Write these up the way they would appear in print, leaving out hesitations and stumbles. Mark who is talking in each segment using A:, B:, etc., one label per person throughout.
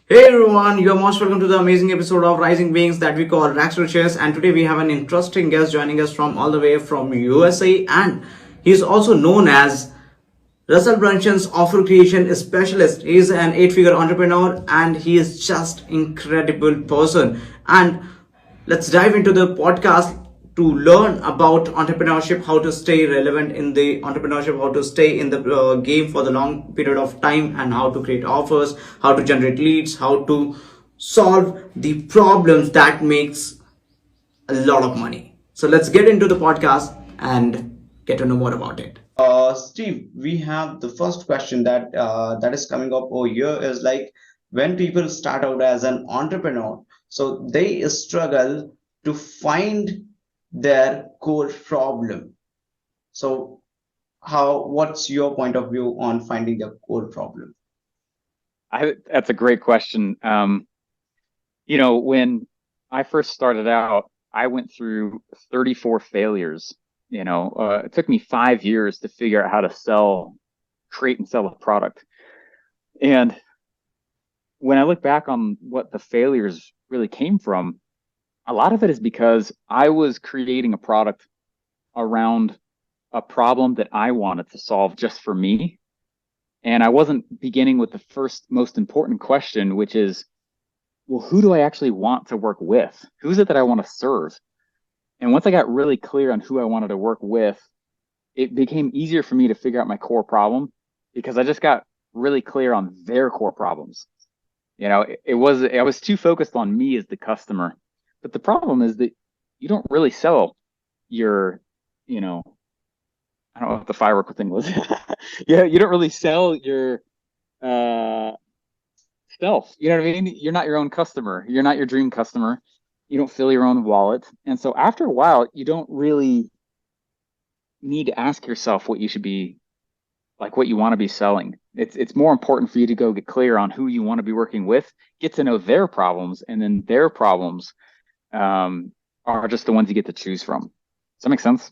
A: Hey everyone, you're most welcome to the amazing episode of Rising Beings that we call Rax to Shares. And today we have an interesting guest joining us from all the way from USA, and he's also known as Russell Brunson's offer creation specialist. He's an eight-figure entrepreneur and he is just incredible person. And let's dive into the podcast to learn about entrepreneurship, how to stay relevant in the entrepreneurship, how to stay in the game for the long period of time, and how to create offers, how to generate leads, how to solve the problems that makes a lot of money. So let's get into the podcast and get to know more about it. Steve, we have the first question that is coming up over here is like when people start out as an entrepreneur, so they struggle to find their core problem. So what's your point of view on finding the core problem?
B: That's a great question. When I first started out, I went through 34 failures. It took me 5 years to figure out how to create and sell a product. And when I look back on what the failures really came from, a lot of it is because I was creating a product around a problem that I wanted to solve just for me. And I wasn't beginning with the first most important question, which is, well, who do I actually want to work with? Who's it that I want to serve? And once I got really clear on who I wanted to work with, it became easier for me to figure out my core problem because I just got really clear on their core problems. I was too focused on me as the customer. But the problem is that you don't really sell your, you know, I don't know what the firework thing was. Yeah, you don't really sell your uh self. You know what I mean? You're not your own customer. You're not your dream customer. You don't fill your own wallet. And so after a while, you don't really need to ask yourself what you should be like, what you want to be selling. It's more important for you to go get clear on who you want to be working with, get to know their problems, and then their problems are just the ones you get to choose from. Does that make sense?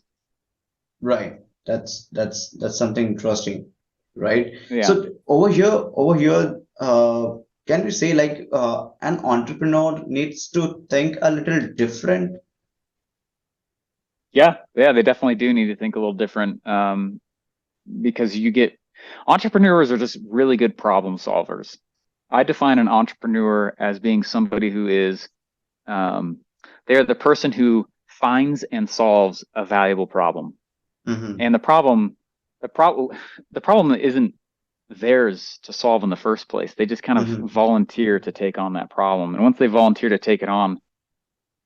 A: Right. That's something interesting, right?
B: Yeah.
A: So over here, can we say like an entrepreneur needs to think a little different?
B: Yeah, they definitely do need to think a little different. Because entrepreneurs are just really good problem solvers. I define an entrepreneur as being somebody who is um, they're the person who finds and solves a valuable problem.
A: Mm-hmm.
B: And the problem, the problem isn't theirs to solve in the first place. They just kind of
A: Mm-hmm.
B: volunteer to take on that problem. And once they volunteer to take it on,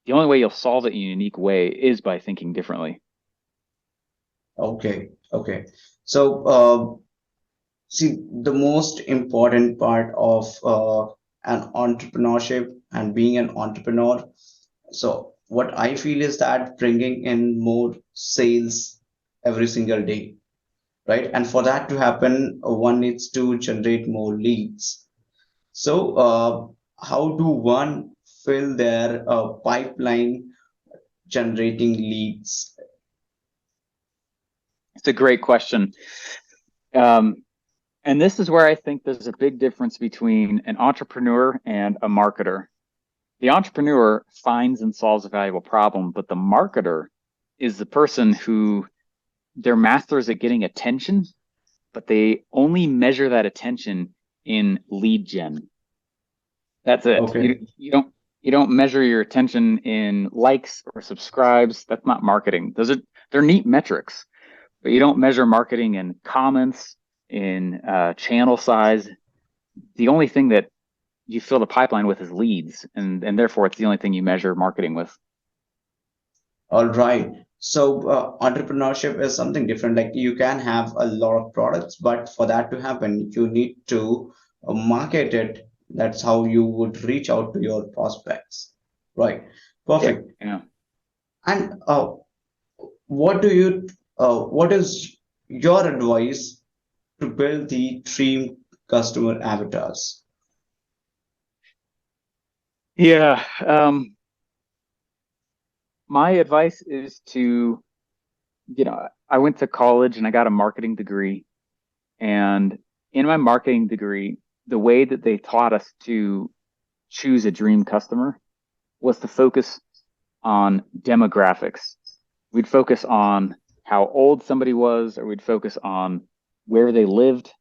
B: the only way you'll solve it in a unique way is by thinking differently.
A: Okay. Okay. So see, the most important part of an entrepreneurship and being an entrepreneur. So what I feel is that bringing in more sales every single day, right? And for that to happen, one needs to generate more leads. So, how do one fill their pipeline generating leads?
B: It's a great question. Um, and this is where I think there's a big difference between an entrepreneur and a marketer. The entrepreneur finds and solves a valuable problem, but the marketer is the person who they're masters at getting attention, but they only measure that attention in lead gen. That's it.
A: Okay.
B: You don't measure your attention in likes or subscribes. That's not marketing. They're neat metrics, but you don't measure marketing in comments, in channel size. The only thing that you fill the pipeline with is leads, and therefore it's the only thing you measure marketing with.
A: All right. So, entrepreneurship is something different. Like you can have a lot of products, but for that to happen, you need to market it. That's how you would reach out to your prospects. Right.
B: Yeah,
A: Perfect.
B: yeah.
A: And what is your advice to build the dream customer avatars?
B: Yeah. My advice is I went to college and I got a marketing degree. And in my marketing degree, the way that they taught us to choose a dream customer was to focus on demographics. We'd focus on how old somebody was, or we'd focus on where they lived.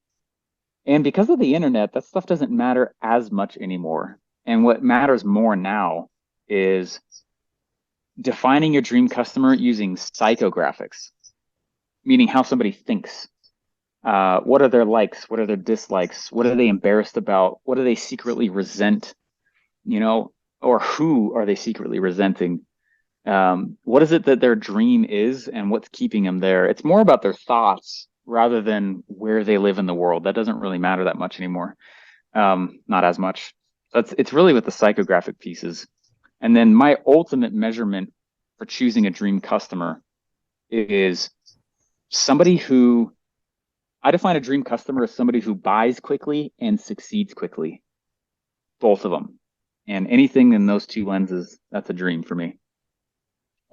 B: And because of the internet, that stuff doesn't matter as much anymore. And what matters more now is defining your dream customer using psychographics, meaning how somebody thinks. What are their likes? What are their dislikes? What are they embarrassed about? What do they secretly resent? Or who are they secretly resenting? What is it that their dream is and what's keeping them there? It's more about their thoughts rather than where they live in the world. That doesn't really matter that much anymore. Not as much. It's really with the psychographic pieces. And then my ultimate measurement for choosing a dream customer is somebody who I define a dream customer as somebody who buys quickly and succeeds quickly, both of them. And anything in those two lenses, that's a dream for me.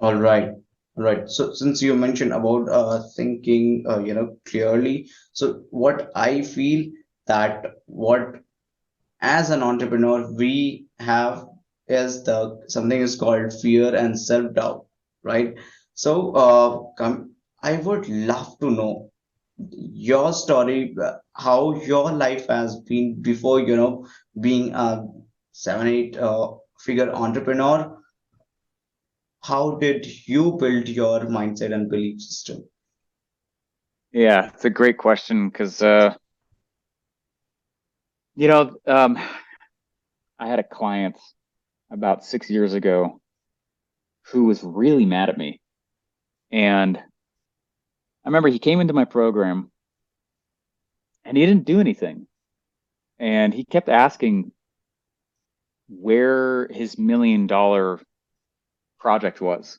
A: All right. All right. So since you mentioned about thinking, clearly, so what I feel that what as an entrepreneur we have is the something is called fear and self-doubt, right? So I would love to know your story, how your life has been before, being a 7, 8 figure entrepreneur. How did you build your mindset and belief system?
B: Yeah, it's a great question because, you know, um, I had a client about 6 years ago who was really mad at me. And I remember he came into my program and he didn't do anything. And he kept asking where his $1 million project was.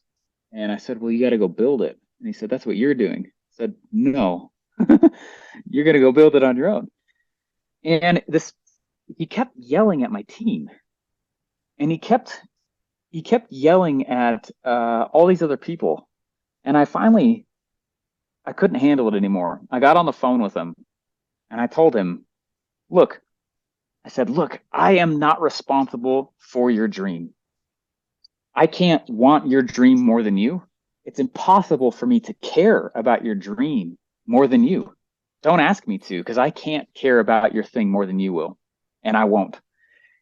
B: And I said, well, you got to go build it. And he said, that's what you're doing. I said, no, you're going to go build it on your own. And he kept yelling at my team, and he kept yelling at all these other people. And I couldn't handle it anymore. I got on the phone with him and I told him, look, look, I am not responsible for your dream. I can't want your dream more than you. It's impossible for me to care about your dream more than you. Don't ask me to, because I can't care about your thing more than you will. And I won't.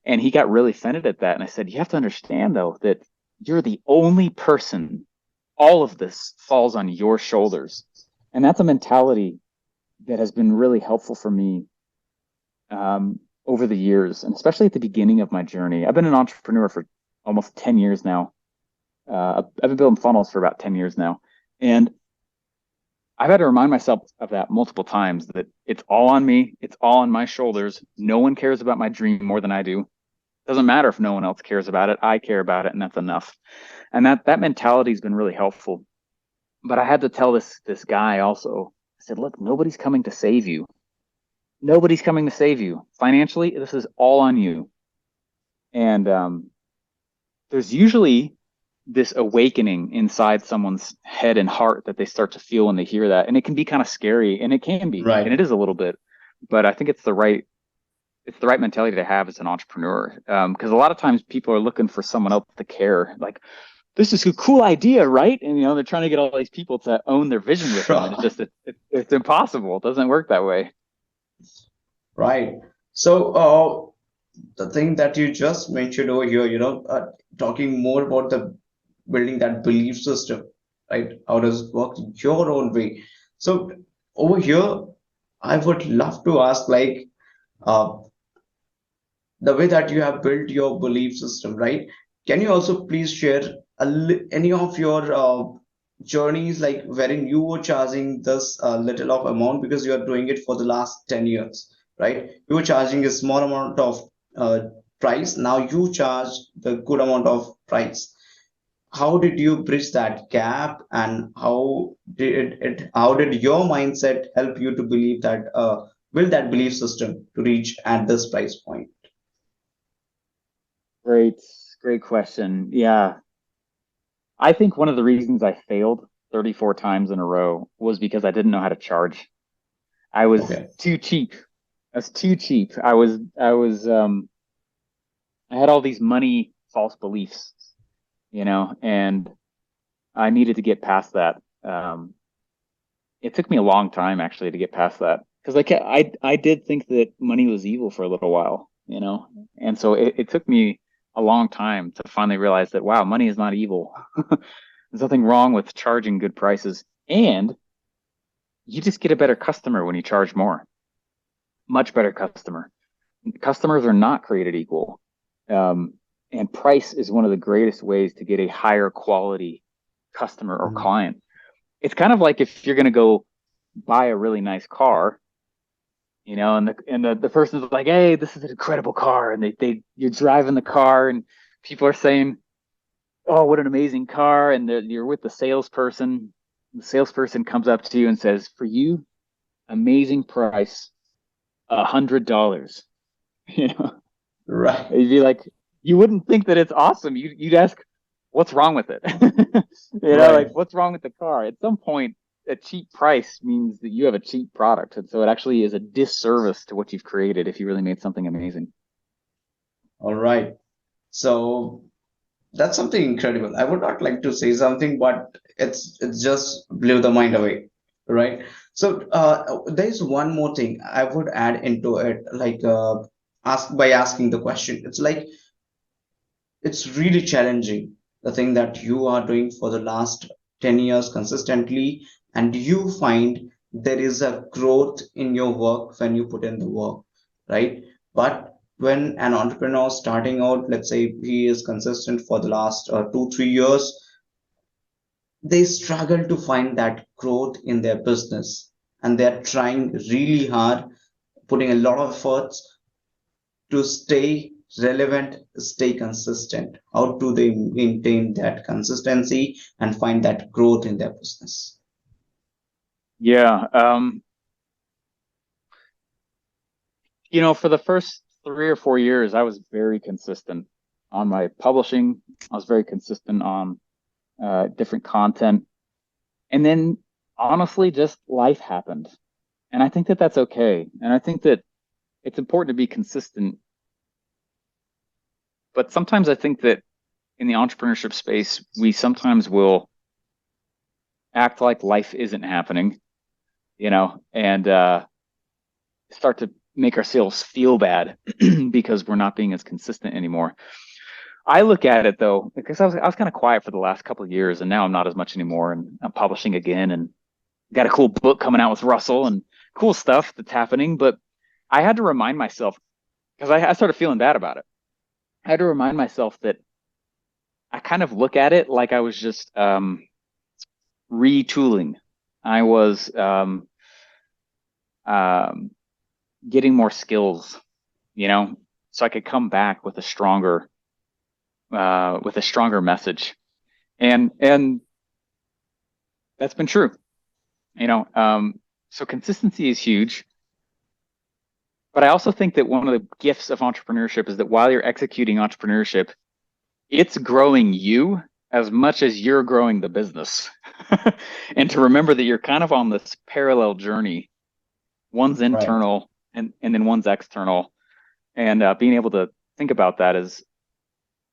B: And he got really offended at that. And I said, you have to understand, though, that you're the only person, all of this falls on your shoulders. And that's a mentality that has been really helpful for me over the years, and especially at the beginning of my journey. I've been an entrepreneur for almost 10 years now. I've been building funnels for about 10 years now. And I've had to remind myself of that multiple times, that it's all on me. It's all on my shoulders. No one cares about my dream more than I do. Doesn't matter if no one else cares about it. I care about it, and that's enough. And that mentality has been really helpful. But I had to tell this guy also. I said, look, nobody's coming to save you. Nobody's coming to save you. Financially, this is all on you. And there's usually this awakening inside someone's head and heart that they start to feel when they hear that. And it can be kind of scary, and it can be,
A: Right.
B: and it is a little bit, but I think it's the right mentality to have as an entrepreneur. Because a lot of times people are looking for someone else to care. Like, this is a cool idea, right? And they're trying to get all these people to own their vision with them. And it's impossible. It doesn't work that way.
A: Right. So, the thing that you just mentioned over here, talking more about the building that belief system, right? How does it work in your own way? So, over here, I would love to ask, like, uh, the way that you have built your belief system, right? Can you also please share any of your journeys, like wherein you were charging this little of amount because you are doing it for the last 10 years, right? You were charging a small amount of uh, price. Now you charge the good amount of price. How did you bridge that gap, and how did your mindset help you to believe that build that belief system to reach at this price point?
B: Great question. Yeah. I think one of the reasons I failed 34 times in a row was because I didn't know how to charge. I was
A: Okay.
B: too cheap. I was too cheap. I I had all these money false beliefs, and I needed to get past that. It took me a long time actually to get past that because I did think that money was evil for a little while, and so it took me a long time to finally realize that wow, money is not evil. There's nothing wrong with charging good prices, and you just get a better customer when you charge more. Much better customer. Customers are not created equal, and price is one of the greatest ways to get a higher quality customer or
A: Mm.
B: client. It's kind of like if you're going to go buy a really nice car, and the person's like, "Hey, this is an incredible car," and you're driving the car, and people are saying, "Oh, what an amazing car," and you're with the salesperson. The salesperson comes up to you and says, "For you, amazing price, $100." You know,
A: Right.
B: you'd be like, you wouldn't think that it's awesome. You'd ask, "What's wrong with it?" Like,
A: Right.
B: what's wrong with the car? At some point, a cheap price means that you have a cheap product. And so it actually is a disservice to what you've created if you really made something amazing.
A: All right. So that's something incredible. I would not like to say something, but it's just blew the mind away, right? So there's one more thing I would add into it, like asking the question. It's like it's really challenging the thing that you are doing for the last 10 years consistently, and you find there is a growth in your work when you put in the work, right? But when an entrepreneur starting out, let's say he is consistent for the last 2 3 years, they struggle to find that growth in their business, and they're trying really hard, putting a lot of efforts to stay relevant, stay consistent. How do they maintain that consistency and find that growth in their business?
B: Yeah. For the first 3 or 4 years, I was very consistent on my publishing. I was very consistent on different content. And then honestly, just life happened. And I think that that's okay. And I think that it's important to be consistent. But sometimes I think that in the entrepreneurship space, we sometimes will act like life isn't happening, and start to make ourselves feel bad because we're not being as consistent anymore. I look at it though, because I was kind of quiet for the last couple of years, and now I'm not as much anymore, and I'm publishing again, and got a cool book coming out with Russell, and cool stuff that's happening. But I had to remind myself because I started feeling bad about it. I had to remind myself that I kind of look at it like I was just retooling. I was um, getting more skills, so I could come back with a stronger message, and that's been true, you know. So consistency is huge, but I also think that one of the gifts of entrepreneurship is that while you're executing entrepreneurship, it's growing you as much as you're growing the business. And to remember that you're kind of on this parallel journey. One's
A: Right.
B: internal and then one's external. And being able to think about that is,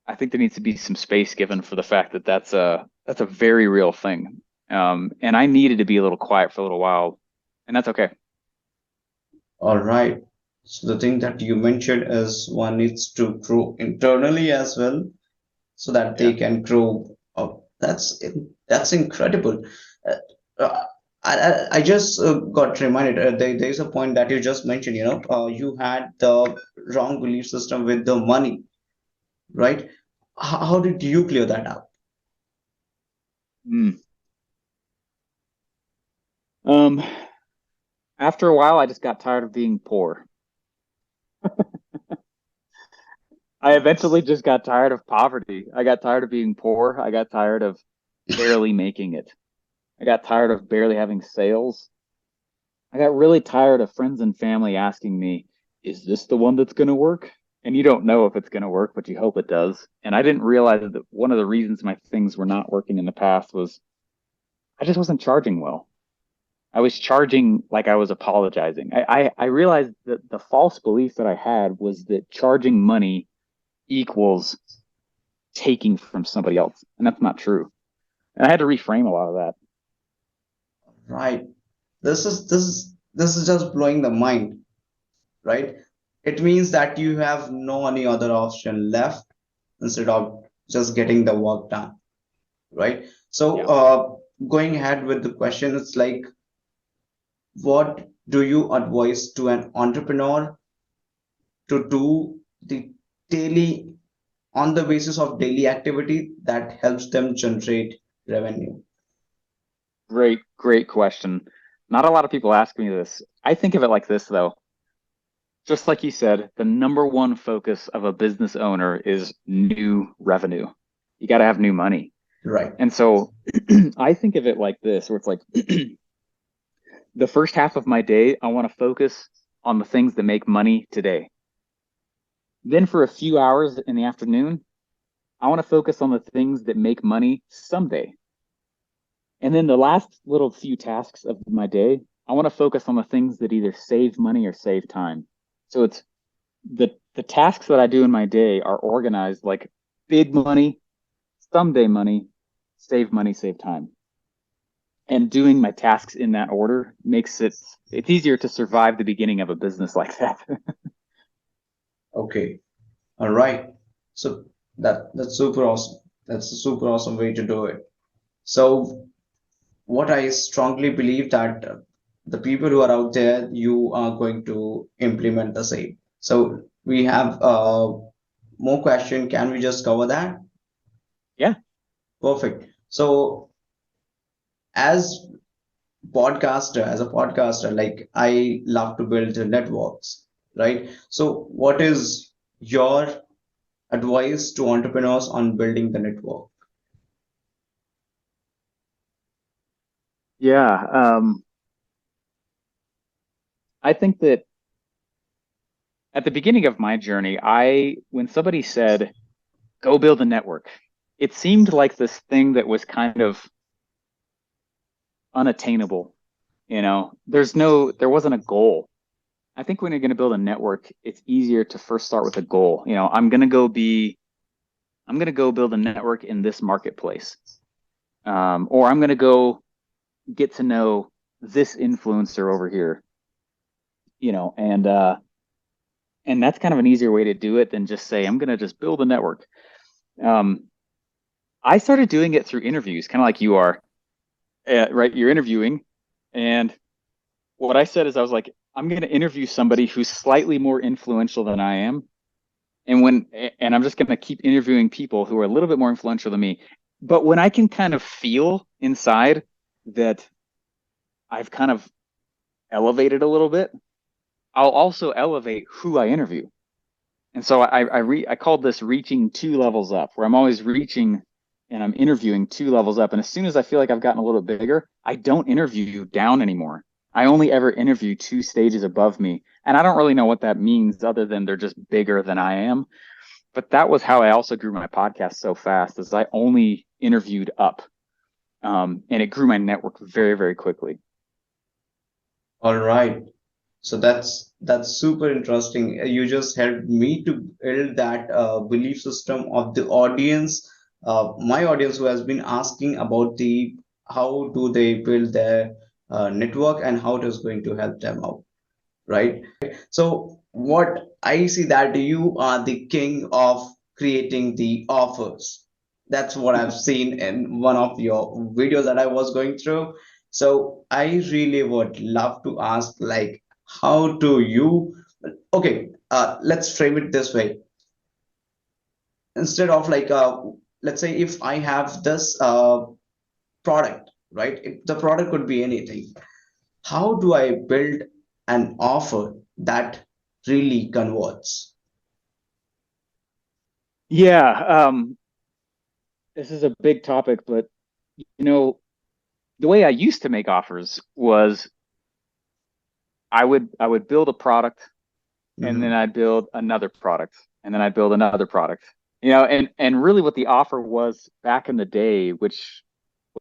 B: I think there needs to be some space given for the fact that that's a very real thing. And I needed to be a little quiet for a little while, and that's okay.
A: All right. So the thing that you mentioned is one needs to grow internally as well so that they
B: Yeah.
A: can grow up. That's incredible. Uh, uh, I just got reminded. There's a point that you just mentioned. You had the wrong belief system with the money, right? How did you clear that up?
B: Mm. Um, After a while, I just got tired of being poor. I eventually just got tired of poverty. I got tired of being poor. I got tired of barely making it. I got tired of barely having sales. I got really tired of friends and family asking me, "Is this the one that's going to work?" And you don't know if it's going to work, but you hope it does. And I didn't realize that one of the reasons my things were not working in the past was I just wasn't charging well. I was charging like I was apologizing. I realized that the false belief that I had was that charging money equals taking from somebody else. And that's not true. And I had to reframe a lot of that.
A: Right. This is just blowing the mind, right? It means that you have no any other option left instead of just getting the work done, right? So,
B: Yeah.
A: going ahead with the question, it's like, what do you advise to an entrepreneur to do the daily on the basis of daily activity that helps them generate revenue?
B: Great question. Not a lot of people ask me this. I think of it like this, though. Just like you said, the number one focus of a business owner is new revenue. You got to have new money.
A: Right.
B: And so I think of it like this, where it's like the first half of my day, I want to focus on the things that make money today. Then for a few hours in the afternoon, I want to focus on the things that make money someday. And then the last little few tasks of my day, I want to focus on the things that either save money or save time. So it's the tasks that I do in my day are organized like big money, someday money, save time. And doing my tasks in that order makes it's easier to survive the beginning of a business like that.
A: Okay. All right. So that's super awesome. That's a super awesome way to do it. So what I strongly believe that the people who are out there, you are going to implement the same. So we have more question. Can we just cover that?
B: Yeah.
A: Perfect. So as as a podcaster, like I love to build networks, right? So what is your advice to entrepreneurs on building the network?
B: Yeah. I think that at the beginning of my journey, when somebody said, go build a network, it seemed like this thing that was kind of unattainable. There wasn't a goal. I think when you're going to build a network, it's easier to first start with a goal. I'm going to go build a network in this marketplace. Or I'm going to go get to know this influencer over here, and that's kind of an easier way to do it than just say, I'm going to just build a network. I started doing it through interviews, kind of like you are, right? You're interviewing. And what I said is, I was like, I'm going to interview somebody who's slightly more influential than I am. And I'm just going to keep interviewing people who are a little bit more influential than me. But when I can kind of feel inside that I've kind of elevated a little bit, I'll also elevate who I interview. And so I called this reaching two levels up, where I'm always reaching and I'm interviewing two levels up. And as soon as I feel like I've gotten a little bigger, I don't interview down anymore. I only ever interview two stages above me. And I don't really know what that means other than they're just bigger than I am. But that was how I also grew my podcast so fast, is I only interviewed up. And it grew my network very, very quickly.
A: All right. So that's super interesting. You just helped me to build that belief system of the audience, my audience who has been asking about the how do they build their network and how it is going to help them out, right? So what I see that you are the king of creating the offers. That's what I've seen in one of your videos that I was going through. So I really would love to ask, like, how do you, okay, let's frame it this way. Instead of like, let's say if I have this product, right? The product could be anything. How do I build an offer that really converts?
B: Yeah, this is a big topic, but you know, the way I used to make offers was I would build a product, and then
A: Mhm.
B: I'd build another product, and then I'd build another product. And really what the offer was back in the day, which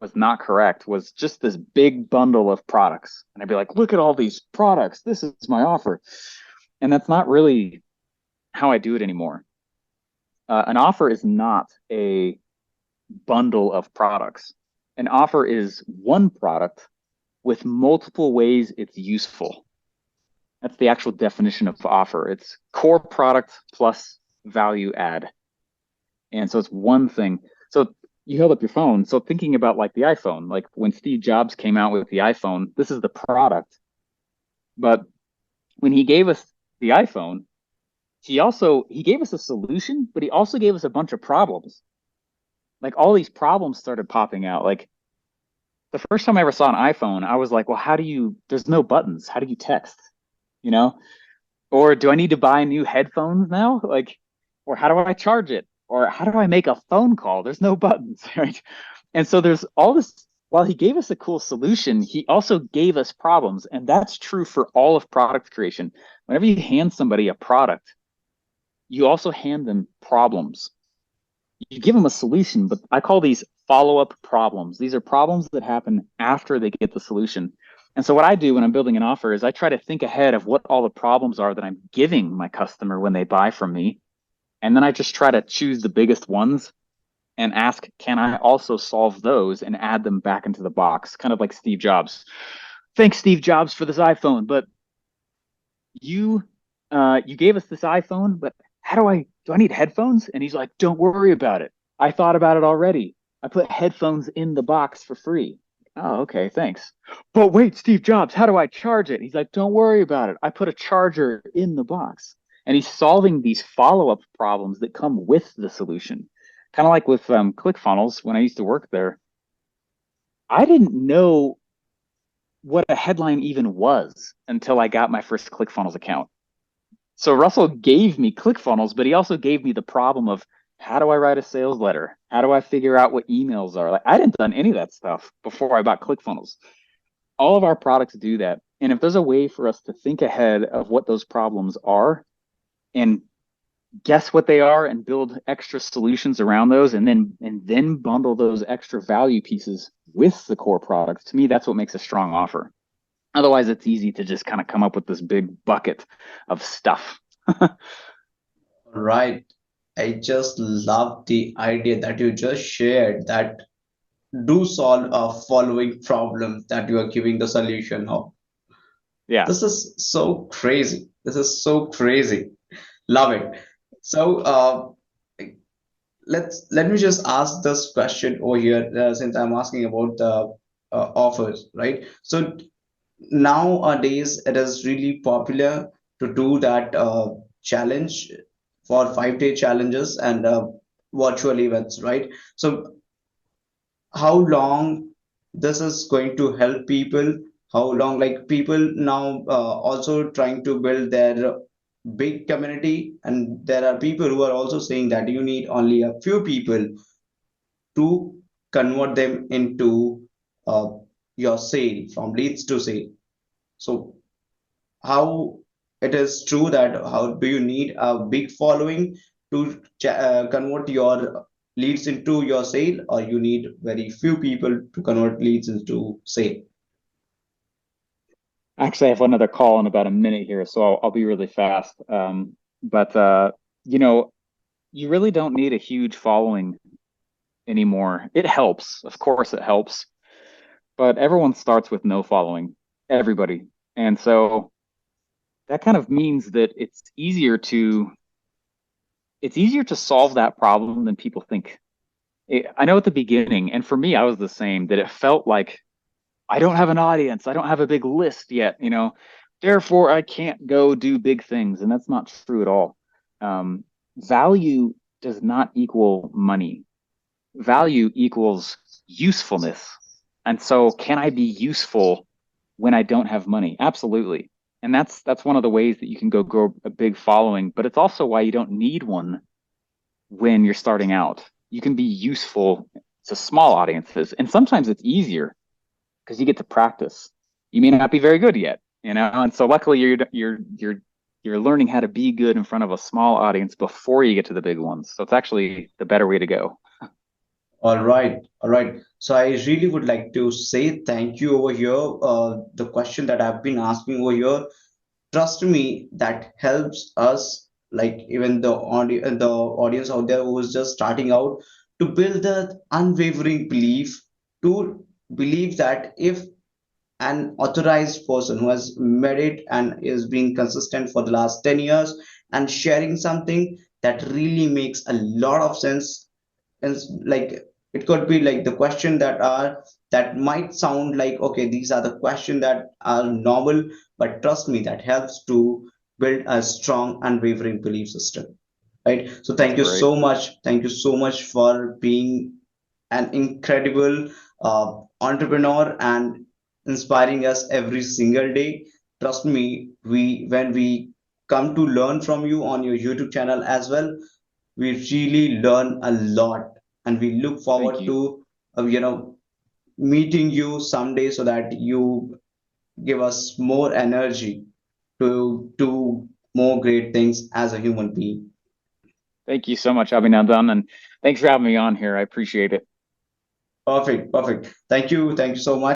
B: was not correct, was just this big bundle of products. And I'd be like, look at all these products. This is my offer. And that's not really how I do it anymore. An offer is not a bundle of products. An offer is one product with multiple ways it's useful. That's the actual definition of offer. It's core product plus value add. And so it's one thing. So you held up your phone. So thinking about like the iPhone, like when Steve Jobs came out with the iPhone, this is the product. But when he gave us the iPhone, he gave us a solution, but he also gave us a bunch of problems. Like all these problems started popping out. Like the first time I ever saw an iPhone, I was like, well, there's no buttons. How do you text? You know? Or do I need to buy new headphones now? Like, or how do I charge it? Or how do I make a phone call? There's no buttons, right? And so there's all this. While he gave us a cool solution, he also gave us problems. And that's true for all of product creation. Whenever you hand somebody a product, you also hand them problems. You give them a solution, but I call these follow-up problems. These are problems that happen after they get the solution. And so what I do when I'm building an offer is I try to think ahead of what all the problems are that I'm giving my customer when they buy from me. And then I just try to choose the biggest ones and ask, can I also solve those and add them back into the box? Kind of like Steve Jobs. Thanks, Steve Jobs, for this iPhone, but you you gave us this iPhone, but do I need headphones? And he's like, don't worry about it. I thought about it already. I put headphones in the box for free. Oh, okay, thanks. But wait, Steve Jobs, how do I charge it? He's like, don't worry about it. I put a charger in the box. And he's solving these follow-up problems that come with the solution. Kind of like with ClickFunnels, when I used to work there, I didn't know what a headline even was until I got my first ClickFunnels account. So Russell gave me ClickFunnels, but he also gave me the problem of how do I write a sales letter? How do I figure out what emails are? Like I didn't done any of that stuff before I bought ClickFunnels. All of our products do that. And if there's a way for us to think ahead of what those problems are and guess what they are and build extra solutions around those and then bundle those extra value pieces with the core product, to me, that's what makes a strong offer. Otherwise, it's easy to just kind of come up with this big bucket of stuff.
A: Right. I just love the idea that you just shared, that do solve a following problem that you are giving the solution of.
B: Yeah.
A: This is so crazy. This is so crazy. Love it. So let me just ask this question over here, since I'm asking about the offers, right? So nowadays it is really popular to do that challenge for 5-day challenges and virtual events, right? So how long this is going to help people? How long, like people now also trying to build their big community, and there are people who are also saying that you need only a few people to convert them into uh, your sale, from leads to sale. So how it is true that how do you need a big following to convert your leads into your sale, or you need very few people to convert leads into sale?
B: Actually, I have another call in about a minute here, so I'll be really fast. But you know, you really don't need a huge following anymore. It helps, of course, it helps, but everyone starts with no following, everybody. And so that kind of means that it's easier to solve that problem than people think. I know at the beginning, and for me, I was the same, that it felt like I don't have an audience, I don't have a big list yet, therefore I can't go do big things. And that's not true at all. Value does not equal money. Value equals usefulness. And so can I be useful when I don't have money? Absolutely. And that's one of the ways that you can go grow a big following, but it's also why you don't need one when you're starting out. You can be useful to small audiences, and sometimes it's easier because you get to practice. You may not be very good yet, and so luckily you're learning how to be good in front of a small audience before you get to the big ones. So it's actually the better way to go.
A: All right, all right. So I really would like to say thank you over here. The question that I've been asking over here, trust me, that helps us like even the audience out there who is just starting out, to build the unwavering belief, to believe that if an authorized person who has made it and is being consistent for the last 10 years and sharing something that really makes a lot of sense, and like it could be like the question that might sound like, okay, these are the questions that are normal, but trust me, that helps to build a strong unwavering belief system, right? So
B: That's great.
A: thank you so much for being an incredible entrepreneur and inspiring us every single day. Trust me, we when we come to learn from you on your YouTube channel as well, we really learn a lot, and we look
B: Thank
A: forward
B: you.
A: to meeting you someday so that you give us more energy to do more great things as a human being.
B: Thank you so much, Abhinandan, and thanks for having me on here. I appreciate it.
A: Perfect, perfect. Thank you so much.